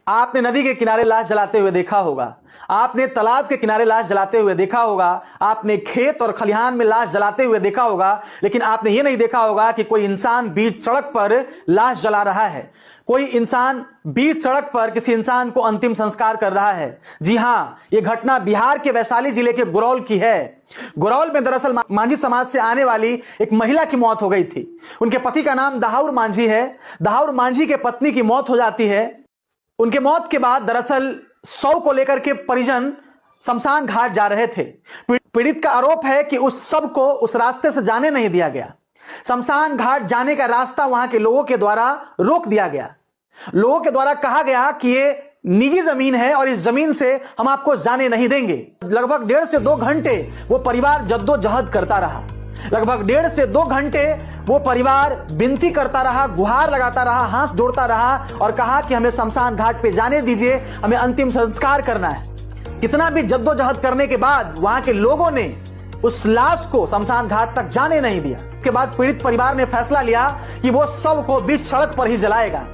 आपने नदी के किनारे लाश जलाते हुए देखा होगा, आपने तालाब के किनारे लाश जलाते हुए देखा होगा, आपने खेत और खलिहान में लाश जलाते हुए देखा होगा, लेकिन आपने यह नहीं देखा होगा कि कोई इंसान बीच सड़क पर लाश जला रहा है, कोई इंसान बीच सड़क पर किसी इंसान को अंतिम संस्कार कर रहा है। जी हां, यह घटना बिहार के वैशाली जिले के गुरौल की है। गुरौल में दरअसल मांझी समाज से आने वाली एक महिला की मौत हो गई थी। उनके पति का नाम दाऊर मांझी है। दाऊर मांझी के पत्नी की मौत हो जाती है। उनके मौत के बाद दरअसल शव को लेकर के परिजन शमशान घाट जा रहे थे। पीड़ित का आरोप है कि उस शव को उस रास्ते से जाने नहीं दिया गया। शमशान घाट जाने का रास्ता वहां के लोगों के द्वारा रोक दिया गया। लोगों के द्वारा कहा गया कि ये निजी जमीन है और इस जमीन से हम आपको जाने नहीं देंगे। लगभग 1.5 से 2 घंटे वो परिवार जद्दोजहद करता रहा। लगभग 1.5 से 2 घंटे वो परिवार विनती करता रहा, गुहार लगाता रहा, हाथ जोड़ता रहा और कहा कि हमें शमशान घाट पे जाने दीजिए, हमें अंतिम संस्कार करना है। कितना भी जद्दोजहद करने के बाद वहां के लोगों ने उस लाश को शमशान घाट तक जाने नहीं दिया। उसके बाद पीड़ित परिवार ने फैसला लिया कि वो शव को बीच सड़क पर ही जलाएगा।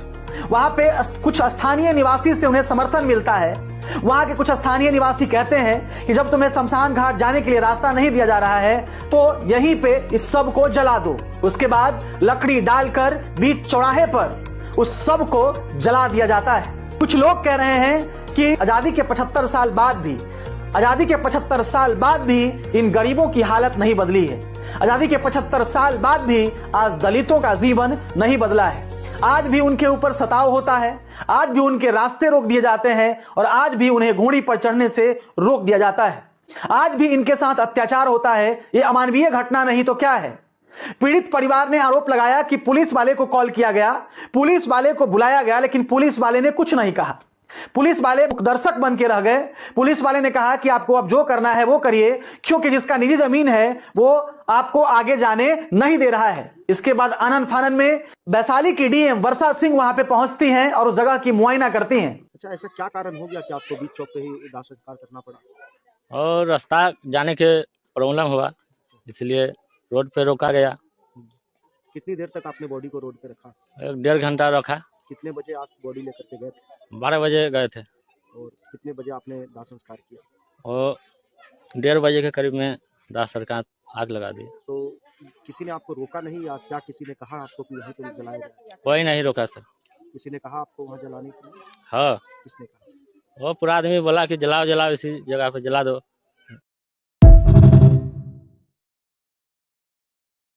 वहां पे कुछ स्थानीय निवासी से उन्हें समर्थन मिलता है। वहां के कुछ स्थानीय निवासी कहते हैं कि जब तुम्हें शमशान घाट जाने के लिए रास्ता नहीं दिया जा रहा है तो यहीं पे इस शव को जला दो। उसके बाद लकड़ी डालकर बीच चौराहे पर उस शव को जला दिया जाता है। कुछ लोग कह रहे हैं कि आजादी के 75 साल बाद भी इन गरीबों की हालत नहीं बदली है। आजादी के 75 साल बाद भी आज दलितों का जीवन नहीं बदला है। आज भी उनके ऊपर सताव होता है, आज भी उनके रास्ते रोक दिए जाते हैं और आज भी उन्हें घोड़ी पर चढ़ने से रोक दिया जाता है। आज भी इनके साथ अत्याचार होता है। ये अमानवीय घटना नहीं तो क्या है। पीड़ित परिवार ने आरोप लगाया कि पुलिस वाले को कॉल किया गया, पुलिस वाले को बुलाया गया, लेकिन पुलिस वाले ने कुछ नहीं कहा। पुलिस वाले दर्शक बन के रह गए। पुलिस वाले ने कहा कि आपको अब जो करना है वो करिए, क्योंकि जिसका निजी जमीन है वो आपको आगे जाने नहीं दे रहा है। इसके बाद आनन फानन में वैशाली की डीएम वर्षा सिंह वहां पे पहुंचती हैं और उस जगह की मुआयना करती हैं। अच्छा, ऐसा क्या कारण हो गया कि आपको बीच चौक पे ही दाह संस्कार करना पड़ा? और रास्ता जाने के प्रॉब्लम हुआ, इसलिए रोड पे रोका गया। कितनी देर तक आपने बॉडी को रोड पे रखा? 1.5 घंटा रखा। कितने बजे आप बॉडी लेकर के गए थे? 12 बजे गए थे और कितने बजे आपने दाह संस्कार किया? और 1:30 बजे के करीब में दाह सरकार आग लगा दी। तो किसी ने आपको रोका नहीं या क्या किसी ने कहा आपको कि यहीं पे जलाया जाए? कोई नहीं रोका सर। किसी ने कहा आपको वहाँ जलाने के लिए? हाँ, किसने कहा? वो पूरा आदमी बोला कि जलाओ जलाओ, इसी जगह पे जला दो।